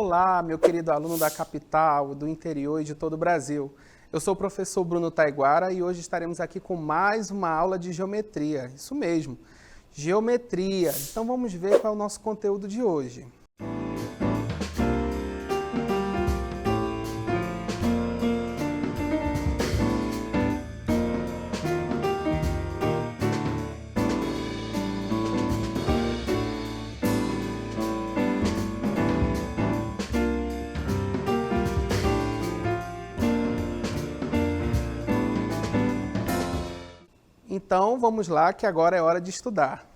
Olá, meu querido aluno da capital, do interior e de todo o Brasil. Eu sou o professor Bruno Taiguara e hoje estaremos aqui com mais uma aula de geometria. Isso mesmo, geometria. Então vamos ver qual é o nosso conteúdo de hoje. Então, vamos lá, que agora é hora de estudar.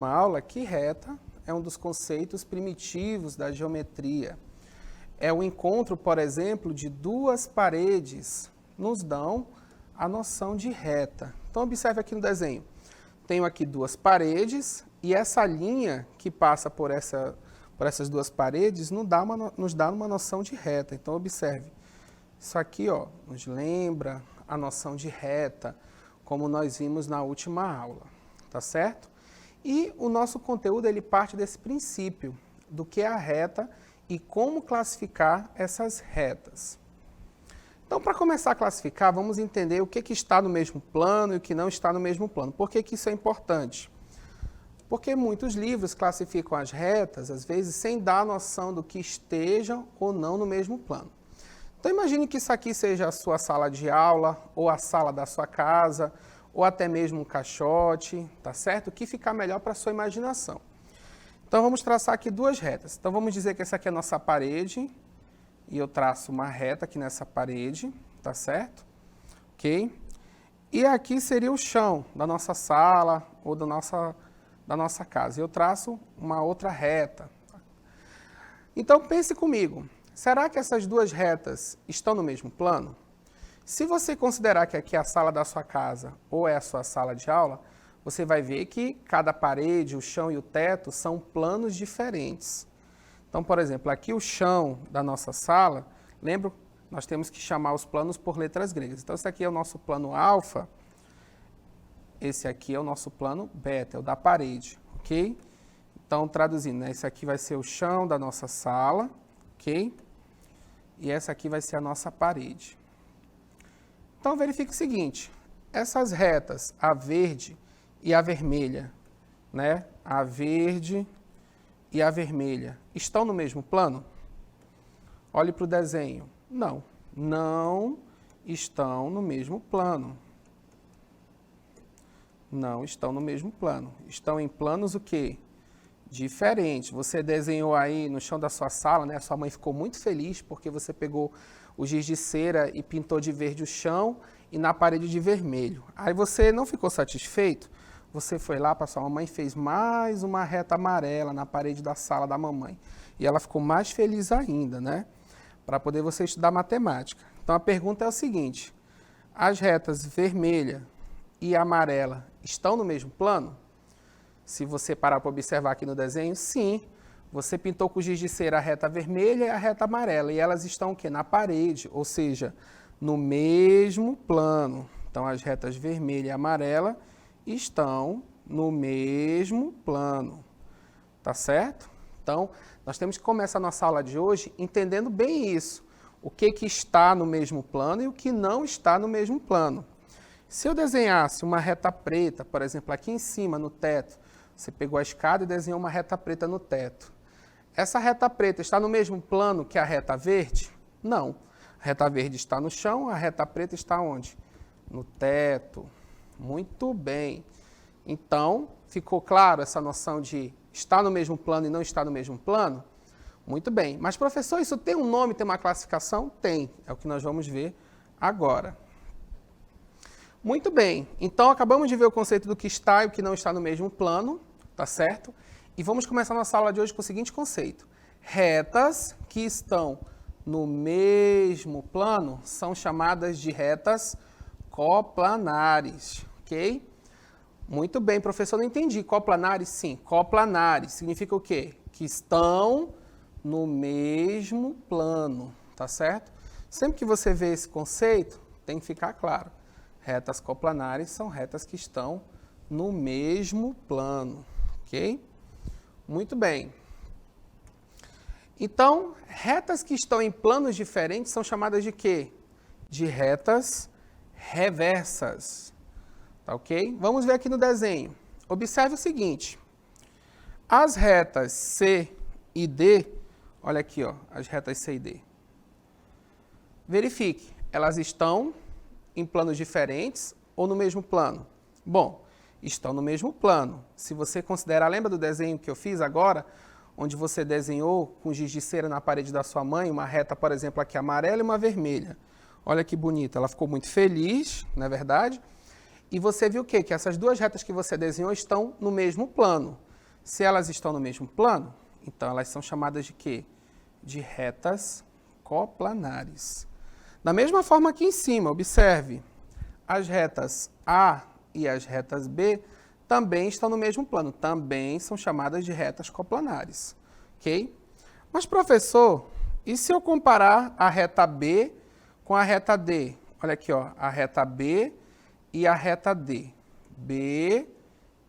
Uma aula que reta é um dos conceitos primitivos da geometria. É o encontro, por exemplo, de duas paredes, nos dão a noção de reta. Então, observe aqui no desenho. Tenho aqui duas paredes e essa linha que passa por essas duas paredes nos dá uma noção de reta. Então, observe. Isso aqui ó, nos lembra a noção de reta, como nós vimos na última aula. Tá certo? E o nosso conteúdo ele parte desse princípio do que é a reta e como classificar essas retas. Então, para começar a classificar, vamos entender o que está no mesmo plano e o que não está no mesmo plano. Por que isso é importante? Porque muitos livros classificam as retas, às vezes, sem dar a noção do que estejam ou não no mesmo plano. Então, imagine que isso aqui seja a sua sala de aula, ou a sala da sua casa, ou até mesmo um caixote, tá certo? O que ficar melhor para a sua imaginação. Então, vamos traçar aqui duas retas. Então, vamos dizer que essa aqui é a nossa parede, e eu traço uma reta aqui nessa parede, tá certo? Ok? E aqui seria o chão da nossa sala ou da nossa casa. Eu traço uma outra reta. Então, pense comigo. Será que essas duas retas estão no mesmo plano? Se você considerar que aqui é a sala da sua casa ou é a sua sala de aula, você vai ver que cada parede, o chão e o teto são planos diferentes. Então, por exemplo, aqui o chão da nossa sala, lembra, nós temos que chamar os planos por letras gregas. Então, esse aqui é o nosso plano alfa, esse aqui é o nosso plano beta, é o da parede, ok? Então, traduzindo, né? Esse aqui vai ser o chão da nossa sala, ok? E essa aqui vai ser a nossa parede. Então, verifique o seguinte, essas retas, a verde e a vermelha, né? A verde e a vermelha, estão no mesmo plano? Olhe para o desenho. Não, não estão no mesmo plano. Não estão no mesmo plano. Estão em planos o quê? Diferentes. Você desenhou aí no chão da sua sala, né? A sua mãe ficou muito feliz porque você pegou o giz de cera e pintou de verde o chão e na parede de vermelho. Aí você não ficou satisfeito? Você foi lá para sua mamãe e fez mais uma reta amarela na parede da sala da mamãe. E ela ficou mais feliz ainda, né? Para poder você estudar matemática. Então a pergunta é o seguinte, as retas vermelha e amarela estão no mesmo plano? Se você parar para observar aqui no desenho, sim. Você pintou com giz de cera a reta vermelha e a reta amarela. E elas estão o quê? Na parede, ou seja, no mesmo plano. Então as retas vermelha e amarela estão no mesmo plano, tá certo? Então, nós temos que começar a nossa aula de hoje entendendo bem isso, o que está no mesmo plano e o que não está no mesmo plano. Se eu desenhasse uma reta preta, por exemplo, aqui em cima no teto, você pegou a escada e desenhou uma reta preta no teto. Essa reta preta está no mesmo plano que a reta verde? Não. A reta verde está no chão, a reta preta está onde? No teto. Muito bem. Então, ficou claro essa noção de estar no mesmo plano e não estar no mesmo plano? Muito bem. Mas, professor, isso tem um nome, tem uma classificação? Tem. É o que nós vamos ver agora. Muito bem. Então, acabamos de ver o conceito do que está e o que não está no mesmo plano, tá certo? E vamos começar nossa aula de hoje com o seguinte conceito. Retas que estão no mesmo plano são chamadas de retas coplanares, ok? Muito bem, professor, não entendi. Coplanares, sim. Coplanares significa o quê? Que estão no mesmo plano, tá certo? Sempre que você vê esse conceito, tem que ficar claro. Retas coplanares são retas que estão no mesmo plano, ok? Muito bem. Então, retas que estão em planos diferentes são chamadas de quê? De retas reversas, tá ok? Vamos ver aqui no desenho. Observe o seguinte, as retas C e D, olha aqui, ó, as retas C e D. Verifique, elas estão em planos diferentes ou no mesmo plano? Bom, estão no mesmo plano. Se você considerar, lembra do desenho que eu fiz agora, onde você desenhou com giz de cera na parede da sua mãe, uma reta, por exemplo, aqui amarela e uma vermelha. Olha que bonita, ela ficou muito feliz, não é verdade? E você viu o quê? Que essas duas retas que você desenhou estão no mesmo plano. Se elas estão no mesmo plano, então elas são chamadas de quê? De retas coplanares. Da mesma forma aqui em cima, observe, as retas A e as retas B também estão no mesmo plano, também são chamadas de retas coplanares, ok? Mas, professor, e se eu comparar a reta B com a reta D? Olha aqui, ó, a reta B e a reta D. B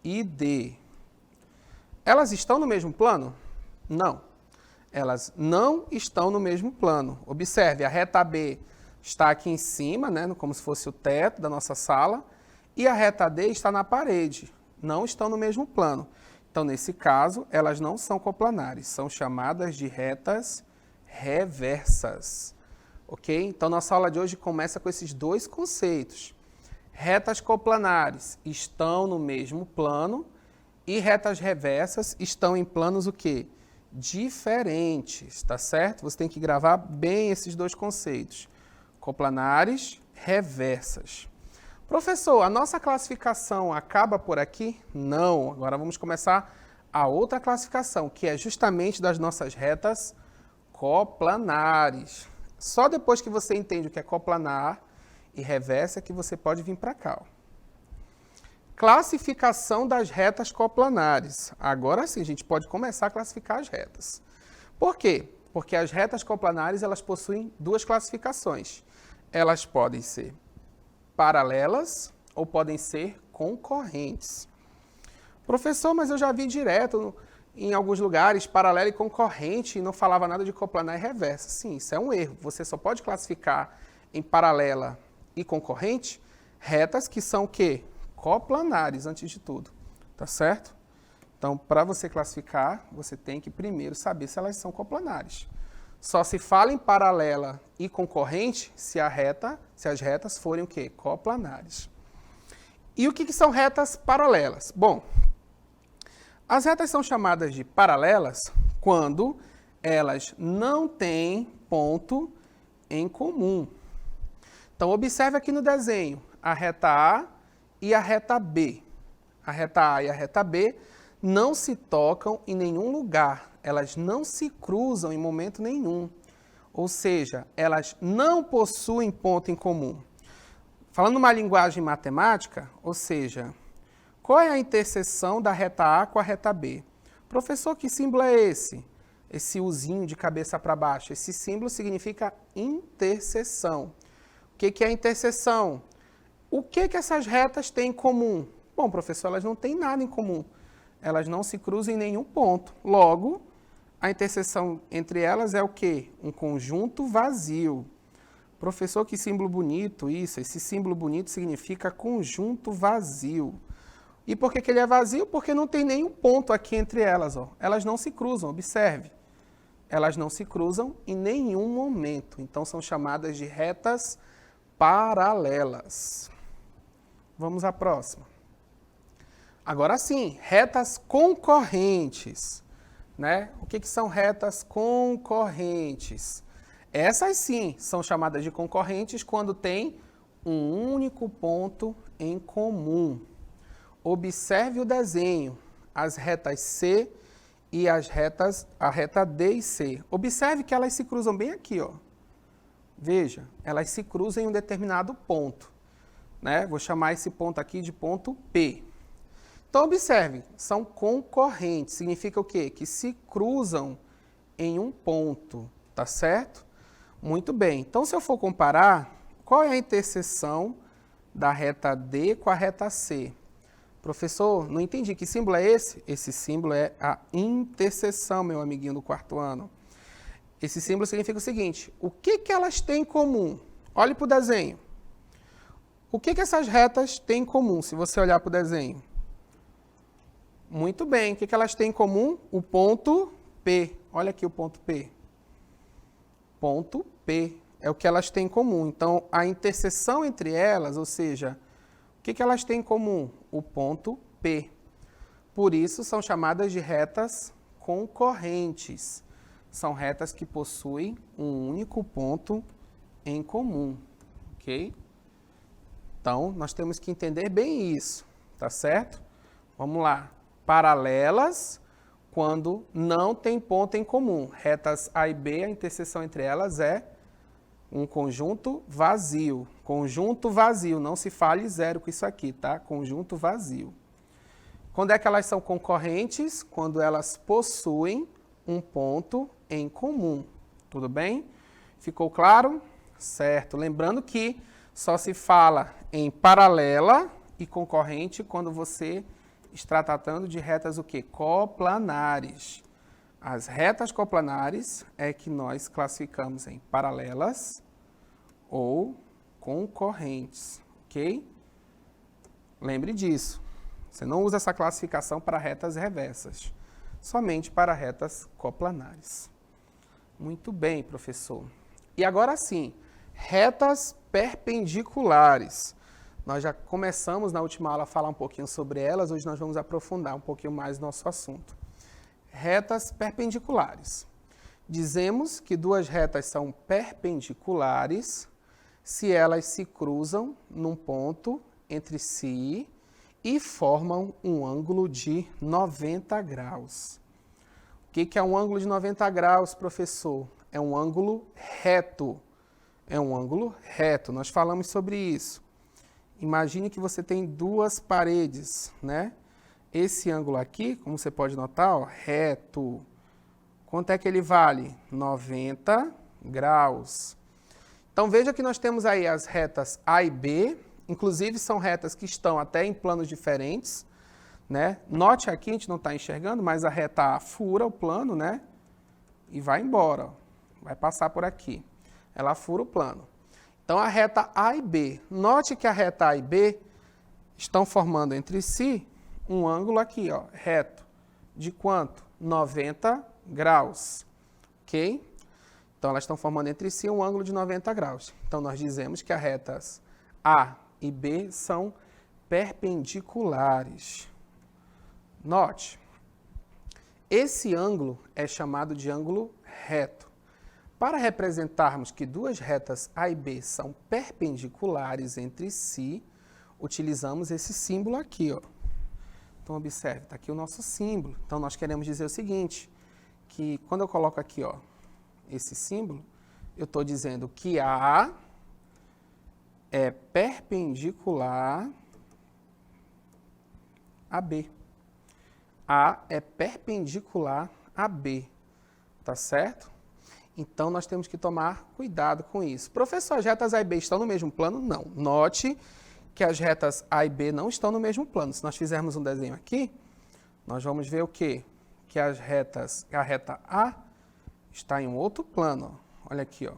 e D. Elas estão no mesmo plano? Não. Elas não estão no mesmo plano. Observe, a reta B está aqui em cima, né, como se fosse o teto da nossa sala, e a reta D está na parede. Não estão no mesmo plano. Então, nesse caso, elas não são coplanares, são chamadas de retas reversas. Ok? Então, nossa aula de hoje começa com esses dois conceitos. Retas coplanares estão no mesmo plano e retas reversas estão em planos o quê? Diferentes, tá certo? Você tem que gravar bem esses dois conceitos. Coplanares, reversas. Professor, a nossa classificação acaba por aqui? Não. Agora vamos começar a outra classificação, que é justamente das nossas retas coplanares. Só depois que você entende o que é coplanar e reversa que você pode vir para cá. Ó. Classificação das retas coplanares. Agora sim, a gente pode começar a classificar as retas. Por quê? Porque as retas coplanares elas possuem duas classificações. Elas podem ser paralelas ou podem ser concorrentes. Professor, mas eu já vi direto em alguns lugares paralela e concorrente e não falava nada de coplanar e reversa. Sim, isso é um erro. Você só pode classificar em paralela e concorrente retas que são o quê? Coplanares, antes de tudo. Tá certo? Então, para você classificar, você tem que primeiro saber se elas são coplanares. Só se fala em paralela e concorrente se as retas forem o quê? Coplanares. E o que são retas paralelas? Bom, as retas são chamadas de paralelas quando elas não têm ponto em comum. Então, observe aqui no desenho a reta A e a reta B. A reta A e a reta B não se tocam em nenhum lugar. Elas não se cruzam em momento nenhum. Ou seja, elas não possuem ponto em comum. Falando uma linguagem matemática, ou seja, qual é a interseção da reta A com a reta B? Professor, que símbolo é esse? Esse Uzinho de cabeça para baixo. Esse símbolo significa interseção. O que é interseção? O que essas retas têm em comum? Bom, professor, elas não têm nada em comum. Elas não se cruzam em nenhum ponto. Logo, a interseção entre elas é o quê? Um conjunto vazio. Professor, que símbolo bonito isso. Esse símbolo bonito significa conjunto vazio. E por que ele é vazio? Porque não tem nenhum ponto aqui entre elas. Ó. Elas não se cruzam, observe. Elas não se cruzam em nenhum momento. Então, são chamadas de retas paralelas. Vamos à próxima. Agora sim, retas concorrentes. Né? O que são retas concorrentes? Essas sim são chamadas de concorrentes quando tem um único ponto em comum. Observe o desenho, as retas C e a reta D e C. Observe que elas se cruzam bem aqui, ó. Veja, elas se cruzam em um determinado ponto. Né? Vou chamar esse ponto aqui de ponto P. Então, observe, são concorrentes. Significa o quê? Que se cruzam em um ponto, tá certo? Muito bem. Então, se eu for comparar, qual é a interseção da reta D com a reta C? Professor, não entendi. Que símbolo é esse? Esse símbolo é a interseção, meu amiguinho do quarto ano. Esse símbolo significa o seguinte: o que elas têm em comum? Olhe para o desenho. O que essas retas têm em comum, se você olhar para o desenho? Muito bem. O que elas têm em comum? O ponto P. Olha aqui o ponto P. Ponto P é o que elas têm em comum. Então, a interseção entre elas, ou seja, o que elas têm em comum? O ponto P. Por isso, são chamadas de retas concorrentes. São retas que possuem um único ponto em comum, ok? Então, nós temos que entender bem isso, tá certo? Vamos lá. Paralelas, quando não tem ponto em comum. Retas A e B, a interseção entre elas é um conjunto vazio. Conjunto vazio, não se fale zero com isso aqui, tá? Conjunto vazio. Quando é que elas são concorrentes? Quando elas possuem um ponto em comum. Tudo bem? Ficou claro? Certo. Lembrando que só se fala em paralela e concorrente quando você está tratando de retas o quê? Coplanares. As retas coplanares é que nós classificamos em paralelas ou concorrentes, ok? Lembre disso. Você não usa essa classificação para retas reversas, somente para retas coplanares. Muito bem, professor. E agora sim, retas perpendiculares. Nós já começamos na última aula a falar um pouquinho sobre elas, hoje nós vamos aprofundar um pouquinho mais nosso assunto. Retas perpendiculares. Dizemos que duas retas são perpendiculares se elas se cruzam num ponto entre si e formam um ângulo de 90 graus. O que é um ângulo de 90 graus, professor? É um ângulo reto. É um ângulo reto. Nós falamos sobre isso. Imagine que você tem duas paredes, né? Esse ângulo aqui, como você pode notar, ó, reto. Quanto é que ele vale? 90 graus. Então, veja que nós temos aí as retas A e B. Inclusive, são retas que estão até em planos diferentes, né? Note aqui, a gente não está enxergando, mas a reta A fura o plano, né? E vai embora, ó. Vai passar por aqui. Ela fura o plano. Então, a reta A e B. Note que a reta A e B estão formando entre si um ângulo aqui, ó, reto. De quanto? 90 graus. Ok? Então, elas estão formando entre si um ângulo de 90 graus. Então, nós dizemos que as retas A e B são perpendiculares. Note, esse ângulo é chamado de ângulo reto. Para representarmos que duas retas A e B são perpendiculares entre si, utilizamos esse símbolo aqui, ó. Então, observe, está aqui o nosso símbolo. Então, nós queremos dizer o seguinte, que quando eu coloco aqui, ó, esse símbolo, eu estou dizendo que A é perpendicular a B. A é perpendicular a B, tá certo? Então, nós temos que tomar cuidado com isso. Professor, as retas A e B estão no mesmo plano? Não. Note que as retas A e B não estão no mesmo plano. Se nós fizermos um desenho aqui, nós vamos ver o quê? Que a reta A está em um outro plano. Ó. Olha aqui, ó.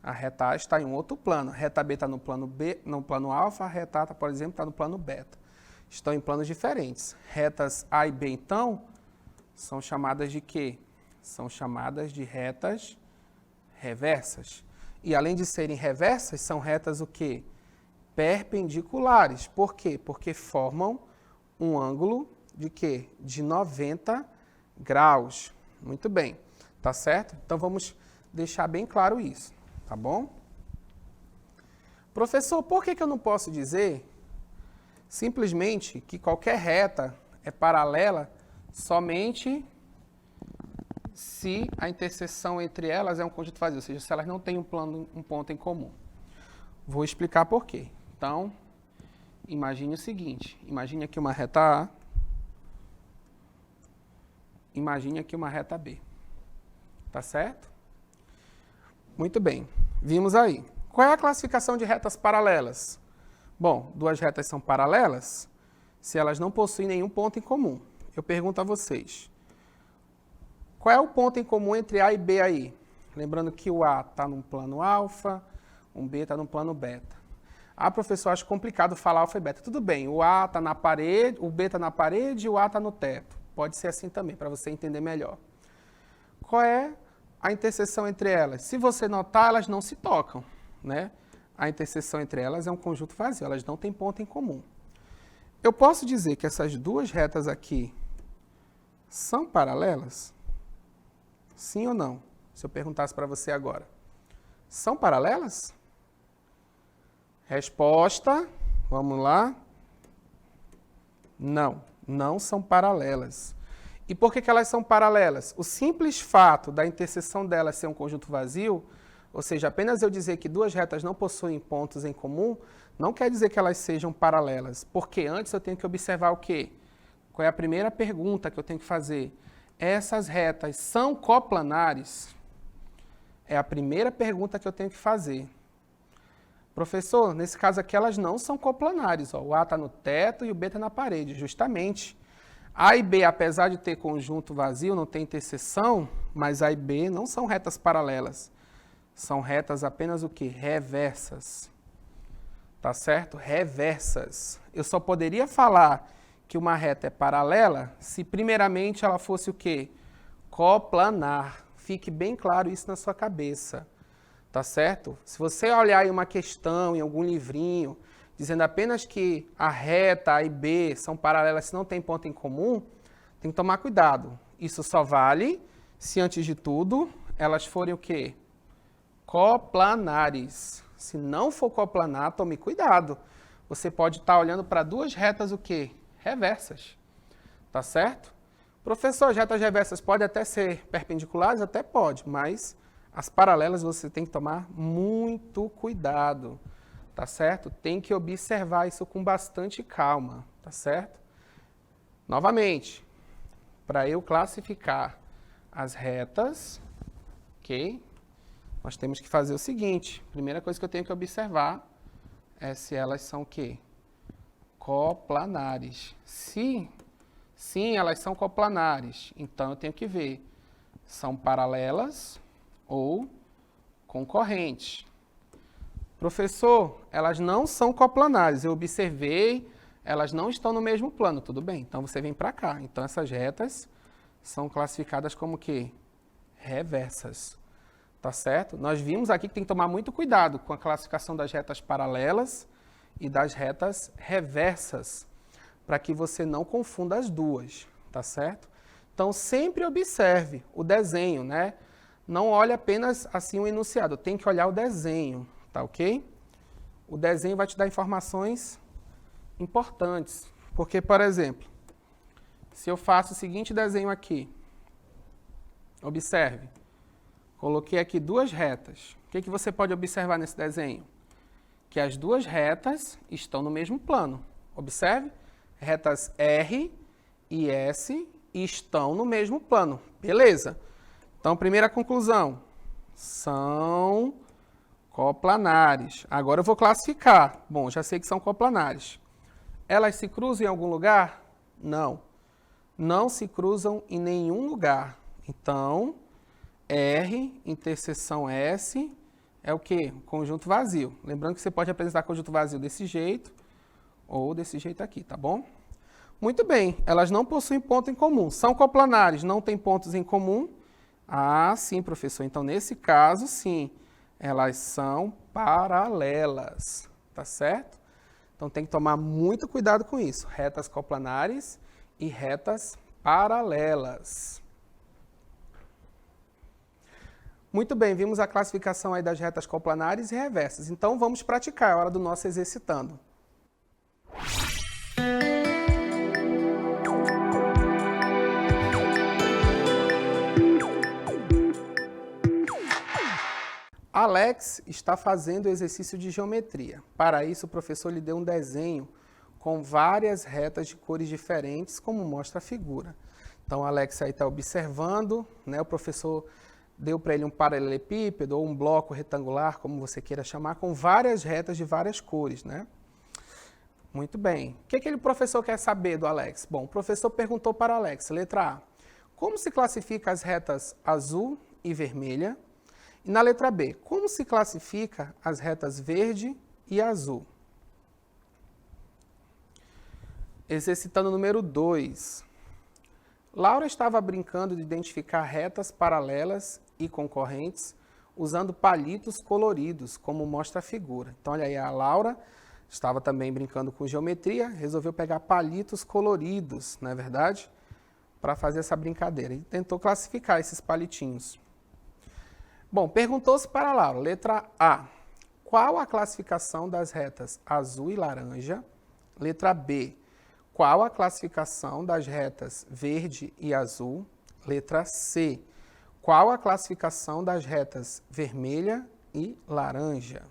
A reta A está em um outro plano. A reta B está no plano B, no plano alfa, a reta A, por exemplo, está no plano beta. Estão em planos diferentes. Retas A e B, então, são chamadas de quê? São chamadas de retas reversas. E além de serem reversas, são retas o quê? Perpendiculares. Por quê? Porque formam um ângulo de quê? De 90 graus. Muito bem. Tá certo? Então, vamos deixar bem claro isso. Tá bom? Professor, por que eu não posso dizer simplesmente que qualquer reta é paralela somente se a interseção entre elas é um conjunto vazio, ou seja, se elas não têm um ponto em comum? Vou explicar por quê. Então, imagine o seguinte, imagine aqui uma reta A, imagine aqui uma reta B. Tá certo? Muito bem. Vimos aí. Qual é a classificação de retas paralelas? Bom, duas retas são paralelas se elas não possuem nenhum ponto em comum. Eu pergunto a vocês, qual é o ponto em comum entre A e B aí? Lembrando que o A está no plano alfa, o B está no plano beta. Ah, professor, acho complicado falar alfa e beta. Tudo bem, o A está na parede, o B está na parede e o A está no teto. Pode ser assim também, para você entender melhor. Qual é a interseção entre elas? Se você notar, elas não se tocam, né? A interseção entre elas é um conjunto vazio, elas não têm ponto em comum. Eu posso dizer que essas duas retas aqui são paralelas? Sim ou não? Se eu perguntasse para você agora. São paralelas? Resposta, vamos lá. Não, não são paralelas. E por que elas são paralelas? O simples fato da interseção delas ser um conjunto vazio, ou seja, apenas eu dizer que duas retas não possuem pontos em comum, não quer dizer que elas sejam paralelas. Porque antes eu tenho que observar o quê? Qual é a primeira pergunta que eu tenho que fazer? Essas retas são coplanares? É a primeira pergunta que eu tenho que fazer. Professor, nesse caso aqui elas não são coplanares. Ó. O A está no teto e o B está na parede, justamente. A e B, apesar de ter conjunto vazio, não tem interseção, mas A e B não são retas paralelas. São retas apenas o quê? Reversas. Tá certo? Reversas. Eu só poderia falar que uma reta é paralela se primeiramente ela fosse o quê? Coplanar. Fique bem claro isso na sua cabeça. Tá certo? Se você olhar aí uma questão em algum livrinho, dizendo apenas que a reta A e B são paralelas se não tem ponto em comum, tem que tomar cuidado. Isso só vale se, antes de tudo, elas forem o quê? Coplanares. Se não for coplanar, tome cuidado. Você pode estar olhando para duas retas o quê? Reversas. Tá certo? Professor, as retas reversas podem até ser perpendiculares? Até pode, mas as paralelas você tem que tomar muito cuidado. Tá certo? Tem que observar isso com bastante calma. Tá certo? Novamente, para eu classificar as retas, ok? Nós temos que fazer o seguinte. Primeira coisa que eu tenho que observar é se elas são o quê? Coplanares. Sim, elas são coplanares. Então, eu tenho que ver. São paralelas ou concorrentes. Professor, elas não são coplanares. Eu observei, elas não estão no mesmo plano. Tudo bem, então você vem para cá. Então, essas retas são classificadas como o quê? Reversas. Tá certo? Nós vimos aqui que tem que tomar muito cuidado com a classificação das retas paralelas e das retas reversas, para que você não confunda as duas, tá certo? Então, sempre observe o desenho, né? Não olhe apenas assim o enunciado, tem que olhar o desenho, tá ok? O desenho vai te dar informações importantes, porque, por exemplo, se eu faço o seguinte desenho aqui, observe. Coloquei aqui duas retas. O que você pode observar nesse desenho? Que as duas retas estão no mesmo plano. Observe, retas R e S estão no mesmo plano. Beleza. Então, primeira conclusão, são coplanares. Agora eu vou classificar. Bom, já sei que são coplanares. Elas se cruzam em algum lugar? Não. Não se cruzam em nenhum lugar. Então, R, interseção S, é o quê? Conjunto vazio. Lembrando que você pode apresentar conjunto vazio desse jeito ou desse jeito aqui, tá bom? Muito bem, elas não possuem ponto em comum. São coplanares, não têm pontos em comum? Ah, sim, professor. Então, nesse caso, sim, elas são paralelas, tá certo? Então, tem que tomar muito cuidado com isso. Retas coplanares e retas paralelas. Muito bem, vimos a classificação aí das retas coplanares e reversas. Então, vamos praticar, é hora do nosso exercitando. Alex está fazendo o exercício de geometria. Para isso, o professor lhe deu um desenho com várias retas de cores diferentes, como mostra a figura. Então, Alex aí está observando, né? O professor deu para ele um paralelepípedo ou um bloco retangular, como você queira chamar, com várias retas de várias cores, né? Muito bem. O que aquele professor quer saber do Alex? Bom, o professor perguntou para o Alex, letra A, como se classifica as retas azul e vermelha? E na letra B, como se classifica as retas verde e azul? Exercitando número 2. Laura estava brincando de identificar retas paralelas e concorrentes usando palitos coloridos, como mostra a figura. Então, olha aí, a Laura estava também brincando com geometria, resolveu pegar palitos coloridos, não é verdade? Para fazer essa brincadeira. E tentou classificar esses palitinhos. Bom, perguntou-se para a Laura, letra A, qual a classificação das retas azul e laranja? Letra B, qual a classificação das retas verde e azul? Letra C, qual a classificação das retas vermelha e laranja?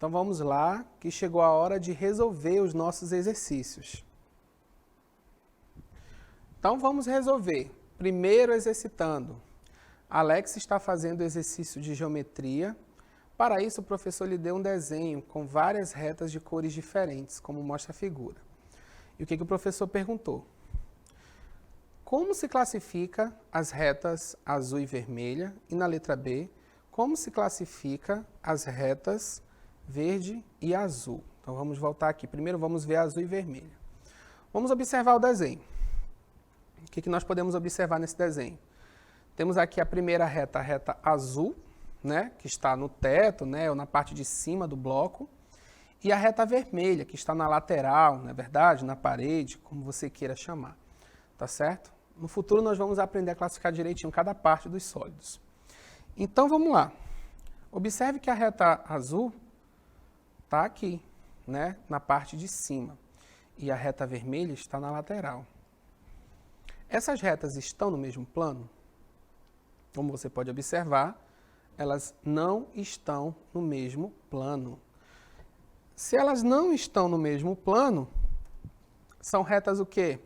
Então vamos lá, que chegou a hora de resolver os nossos exercícios. Então vamos resolver. Primeiro exercitando. Alex está fazendo exercício de geometria. Para isso o professor lhe deu um desenho com várias retas de cores diferentes, como mostra a figura. E o que o professor perguntou? Como se classifica as retas azul e vermelha? E na letra B, como se classifica as retas verde e azul? Então vamos voltar aqui. Primeiro vamos ver azul e vermelho. Vamos observar o desenho. O que nós podemos observar nesse desenho? Temos aqui a primeira reta, a reta azul, né, que está no teto, né, ou na parte de cima do bloco, e a reta vermelha, que está na lateral, não é verdade? Na parede, como você queira chamar. Tá certo? No futuro nós vamos aprender a classificar direitinho cada parte dos sólidos. Então vamos lá. Observe que a reta azul está aqui, né, na parte de cima, e a reta vermelha está na lateral. Essas retas estão no mesmo plano? Como você pode observar, elas não estão no mesmo plano. Se elas não estão no mesmo plano, são retas o quê?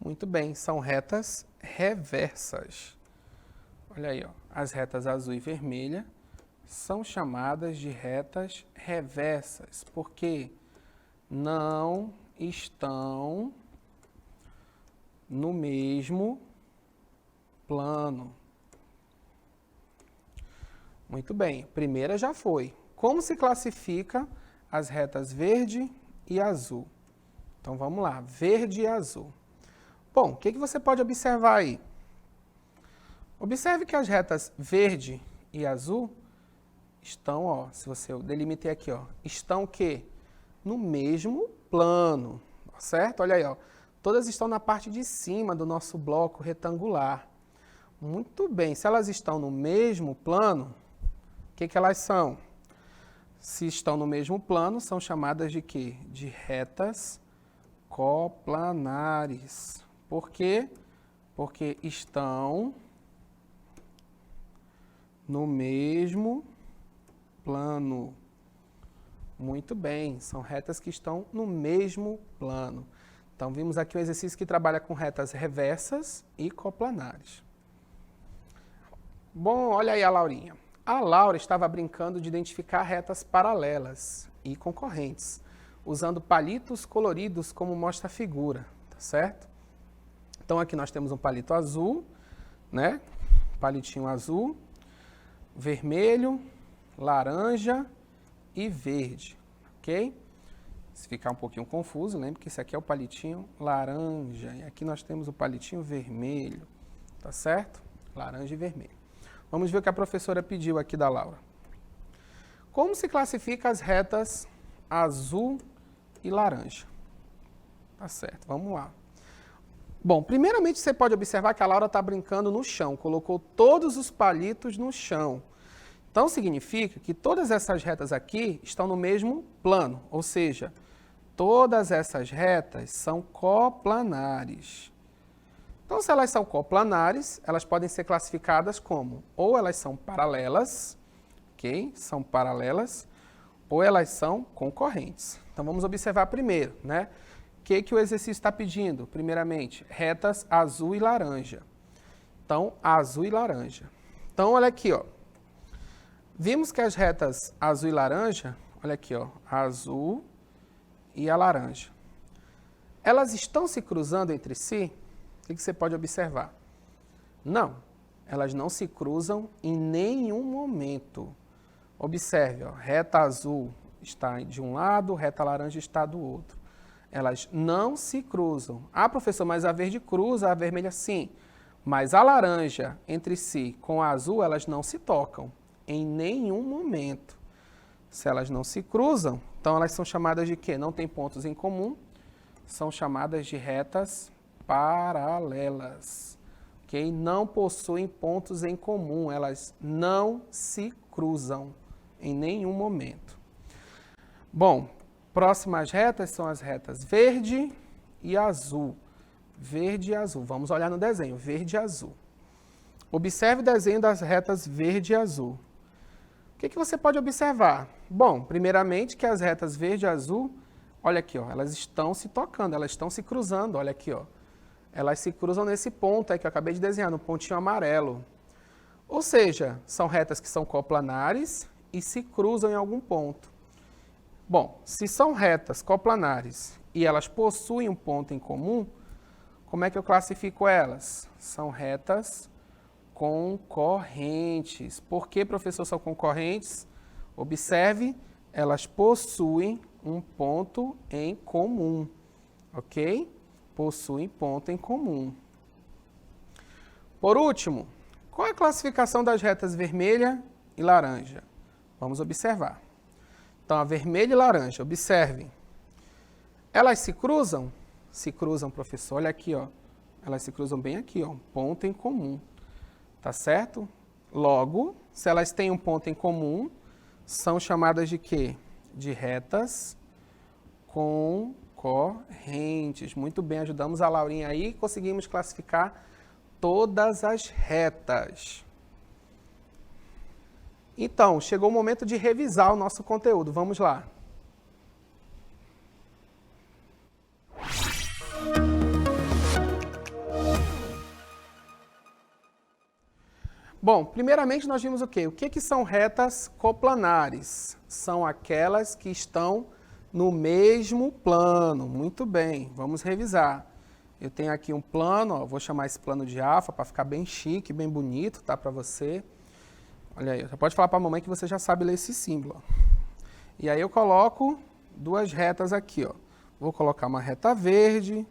Muito bem, são retas reversas. Olha aí, ó, as retas azul e vermelha são chamadas de retas reversas, porque não estão no mesmo plano. Muito bem, primeira já foi. Como se classifica as retas verde e azul? Então vamos lá, verde e azul. Bom, o que você pode observar aí? Observe que as retas verde e azul estão, ó, se você eu delimitei aqui, ó, estão o quê? No mesmo plano, certo? Olha aí, ó, todas estão na parte de cima do nosso bloco retangular. Muito bem, se elas estão no mesmo plano, o que elas são? Se estão no mesmo plano, são chamadas de quê? De retas coplanares. Por quê? Porque estão no mesmo plano. Muito bem, são retas que estão no mesmo plano. Então, vimos aqui um exercício que trabalha com retas reversas e coplanares. Bom, olha aí a Laurinha. A Laura estava brincando de identificar retas paralelas e concorrentes, usando palitos coloridos como mostra a figura, tá certo? Então, aqui nós temos um palito azul, né? Palitinho azul, vermelho, laranja e verde, ok? Se ficar um pouquinho confuso, lembre que esse aqui é o palitinho laranja e aqui nós temos o palitinho vermelho, tá certo? Laranja e vermelho. Vamos ver o que a professora pediu aqui da Laura. Como se classifica as retas azul e laranja? Tá certo, vamos lá. Bom, primeiramente você pode observar que a Laura está brincando no chão, colocou todos os palitos no chão. Então significa que todas essas retas aqui estão no mesmo plano, ou seja, todas essas retas são coplanares. Então, se elas são coplanares, elas podem ser classificadas como ou elas são paralelas, ok? São paralelas, ou elas são concorrentes. Então, vamos observar primeiro, né? O que o exercício está pedindo? Primeiramente, retas azul e laranja. Então, azul e laranja. Então, olha aqui, ó. Vimos que as retas azul e laranja, olha aqui, ó, a azul e a laranja. Elas estão se cruzando entre si? O que você pode observar? Não, elas não se cruzam em nenhum momento. Observe, ó, reta azul está de um lado, reta laranja está do outro. Elas não se cruzam. Ah, professor, mas a verde cruza, a vermelha sim. Mas a laranja entre si com a azul, elas não se tocam em nenhum momento. Se elas não se cruzam, então elas são chamadas de quê? Não tem pontos em comum, são chamadas de retas paralelas. Okay? Não possuem pontos em comum, elas não se cruzam em nenhum momento. Bom, próximas retas são as retas verde e azul. Verde e azul. Vamos olhar no desenho, verde e azul. Observe o desenho das retas verde e azul. O que você pode observar? Bom, primeiramente que as retas verde e azul, olha aqui, ó, elas estão se tocando, elas estão se cruzando, olha aqui, ó. Elas se cruzam nesse ponto aí que eu acabei de desenhar, no pontinho amarelo. Ou seja, são retas que são coplanares e se cruzam em algum ponto. Bom, se são retas coplanares e elas possuem um ponto em comum, como é que eu classifico elas? São retas concorrentes. Por que, professor, são concorrentes? Observe, elas possuem um ponto em comum, ok? Possuem ponto em comum. Por último, qual é a classificação das retas vermelha e laranja? Vamos observar. Então, a vermelha e laranja, observem. Elas se cruzam? Se cruzam, professor. Olha aqui, ó. Elas se cruzam bem aqui, ó. Ponto em comum. Tá certo? Logo, se elas têm um ponto em comum, são chamadas de quê? De retas concorrentes. Muito bem, ajudamos a Laurinha aí e conseguimos classificar todas as retas. Então, chegou o momento de revisar o nosso conteúdo. Vamos lá. Bom, primeiramente nós vimos o quê? O que são retas coplanares? São aquelas que estão no mesmo plano. Muito bem, vamos revisar. Eu tenho aqui um plano, ó, vou chamar esse plano de alfa para ficar bem chique, bem bonito, tá, para você. Olha aí, você pode falar para a mamãe que você já sabe ler esse símbolo. Ó. E aí eu coloco duas retas aqui, ó. Vou colocar uma reta verde,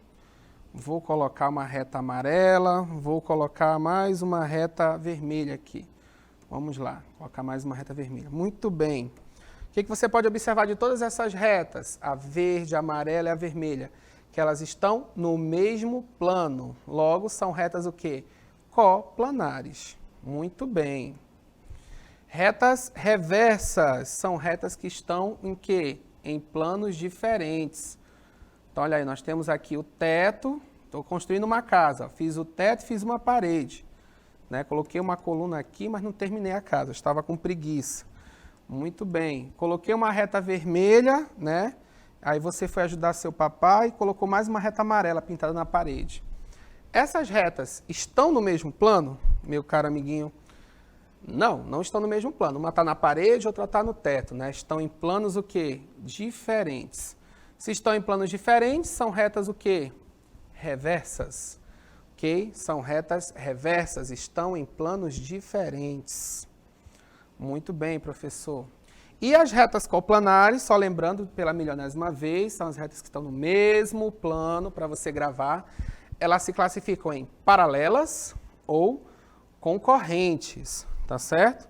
vou colocar uma reta amarela, vou colocar mais uma reta vermelha aqui. Vamos lá, colocar mais uma reta vermelha. Muito bem. O que você pode observar de todas essas retas? A verde, a amarela e a vermelha. Que elas estão no mesmo plano. Logo, são retas o quê? Coplanares. Muito bem. Retas reversas são retas que estão em quê? Em planos diferentes. Então, olha aí, nós temos aqui o teto. Estou construindo uma casa. Fiz o teto, fiz uma parede. Né? Coloquei uma coluna aqui, mas não terminei a casa. Estava com preguiça. Muito bem. Coloquei uma reta vermelha, né? Aí você foi ajudar seu papai e colocou mais uma reta amarela pintada na parede. Essas retas estão no mesmo plano, meu caro amiguinho? Não, não estão no mesmo plano. Uma está na parede, outra está no teto, né? Estão em planos o quê? Diferentes. Se estão em planos diferentes, são retas o quê? Reversas. Ok? São retas reversas, estão em planos diferentes. Muito bem, professor. E as retas coplanares, só lembrando pela milionésima vez, são as retas que estão no mesmo plano para você gravar. Elas se classificam em paralelas ou concorrentes. Tá certo?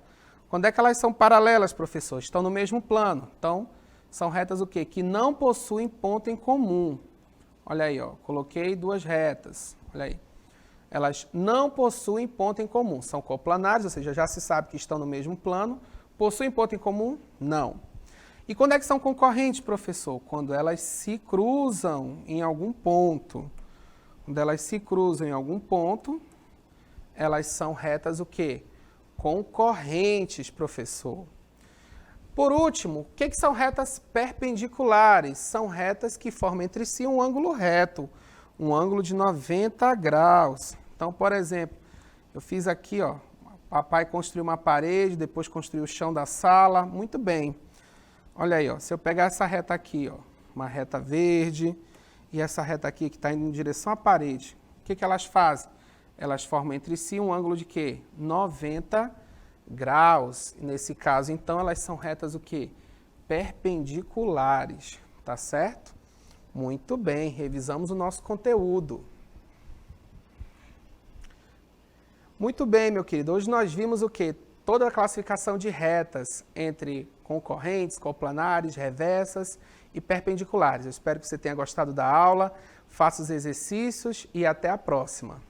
Quando é que elas são paralelas, professor? Estão no mesmo plano. Então, são retas o quê? Que não possuem ponto em comum. Olha aí, ó, coloquei duas retas. Olha aí. Elas não possuem ponto em comum. São coplanares, ou seja, já se sabe que estão no mesmo plano. Possuem ponto em comum? Não. E quando é que são concorrentes, professor? Quando elas se cruzam em algum ponto. Quando elas se cruzam em algum ponto, elas são retas o quê? Concorrentes, professor. Por último, o que são retas perpendiculares? São retas que formam entre si um ângulo reto, um ângulo de 90 graus. Então, por exemplo, eu fiz aqui, ó, papai construiu uma parede, depois construiu o chão da sala, muito bem. Olha aí, ó, se eu pegar essa reta aqui, ó, uma reta verde, e essa reta aqui que está indo em direção à parede, o que elas fazem? Elas formam entre si um ângulo de quê? 90 graus. Nesse caso, então, elas são retas o quê? perpendiculares, tá certo? Muito bem, revisamos o nosso conteúdo. Muito bem, meu querido, hoje nós vimos o quê? Toda a classificação de retas entre concorrentes, coplanares, reversas e perpendiculares. Eu espero que você tenha gostado da aula, faça os exercícios e até a próxima.